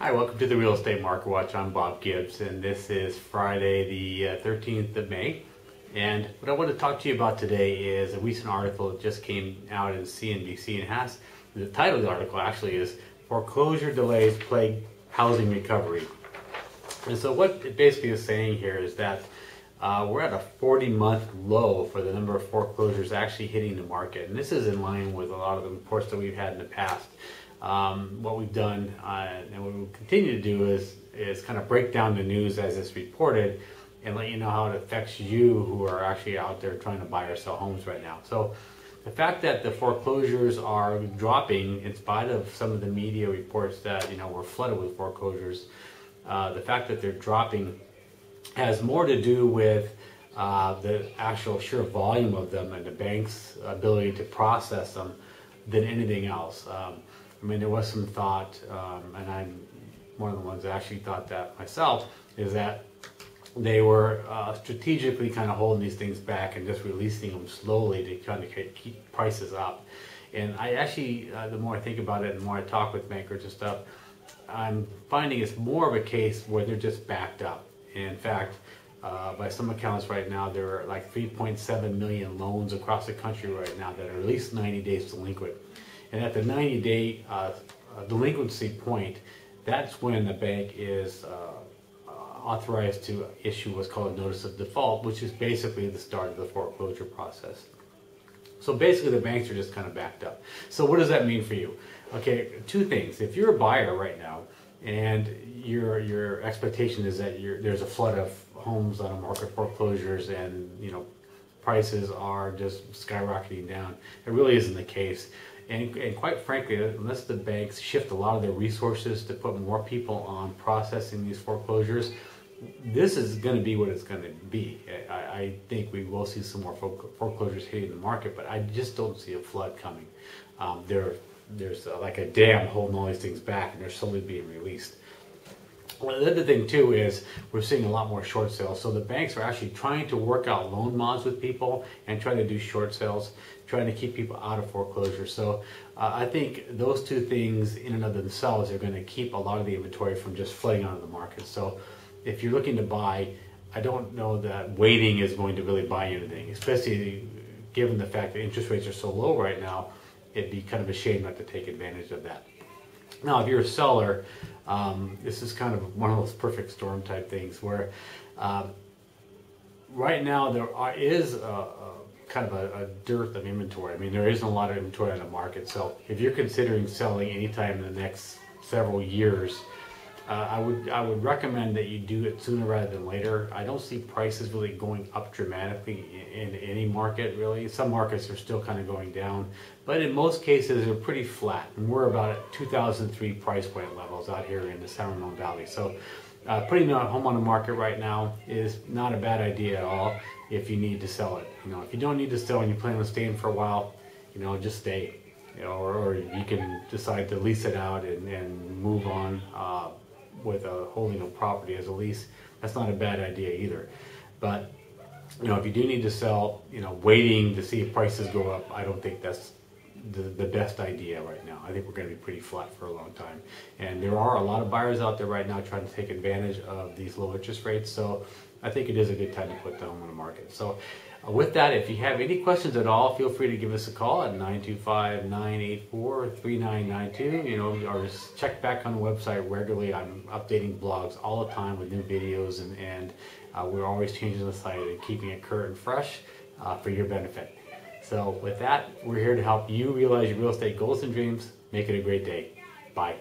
Hi, welcome to the Real Estate Market Watch. I'm Bob Gibbs, and this is Friday the 13th of May. And what I want to talk to you about today is a recent article that just came out in CNBC, and has the title of the article actually is "Foreclosure Delays Plague Housing Recovery." And so what it basically is saying here is that we're at a 40-month low for the number of foreclosures actually hitting the market, and this is in line with a lot of the reports that we've had in the past. What we've done and what we'll continue to do is kind of break down the news as it's reported and let you know how it affects you who are actually out there trying to buy or sell homes right now. So the fact that the foreclosures are dropping in spite of some of the media reports that we're flooded with foreclosures, the fact that they're dropping has more to do with the actual sheer volume of them and the bank's ability to process them than anything else. I mean, there was some thought, and I'm one of the ones that actually thought that myself, is that they were strategically kind of holding these things back and just releasing them slowly to kind of keep prices up. And I actually, the more I think about it and the more I talk with bankers and stuff, I'm finding it's more of a case where they're just backed up. In fact, by some accounts right now, there are like 3.7 million loans across the country right now that are at least 90 days delinquent. And at the 90-day delinquency point, that's when the bank is authorized to issue what's called a notice of default, which is basically the start of the foreclosure process. So basically the banks are just kind of backed up. So what does that mean for you? Okay, two things. If you're a buyer right now and your expectation is that there's a flood of homes on the market, foreclosures, and prices are just skyrocketing down, it really isn't the case. And quite frankly, unless the banks shift a lot of their resources to put more people on processing these foreclosures, this is going to be what it's going to be. I think we will see some more foreclosures hitting the market, but I just don't see a flood coming. There's like a dam holding all these things back, and they're slowly being released. Well, the other thing too is we're seeing a lot more short sales. So the banks are actually trying to work out loan mods with people and trying to do short sales, trying to keep people out of foreclosure. So I think those two things in and of themselves are going to keep a lot of the inventory from just flooding onto the market. So if you're looking to buy, I don't know that waiting is going to really buy you anything, especially given the fact that interest rates are so low right now. It'd be kind of a shame not to take advantage of that. Now, if you're a seller, this is kind of one of those perfect storm type things where right now there is kind of a dearth of inventory. I mean, there isn't a lot of inventory on the market. So if you're considering selling anytime in the next several years, I would recommend that you do it sooner rather than later. I don't see prices really going up dramatically in any market, really. Some markets are still kind of going down, but in most cases they're pretty flat. And we're about at 2003 price point levels out here in the San Ramon Valley. So putting a home on the market right now is not a bad idea at all if you need to sell it. If you don't need to sell and you plan on staying for a while, just stay. Or you can decide to lease it out and move on with holding a property as a lease. That's not a bad idea either. But if you do need to sell, waiting to see if prices go up, I don't think that's the best idea right now. I think we're going to be pretty flat for a long time. And there are a lot of buyers out there right now trying to take advantage of these low interest rates. So I think it is a good time to put the home on the market. So with that, if you have any questions at all, feel free to give us a call at 925-984-3992. Or just check back on the website regularly. I'm updating blogs all the time with new videos, and we're always changing the site and keeping it current and fresh for your benefit. So with that, we're here to help you realize your real estate goals and dreams. Make it a great day. Bye.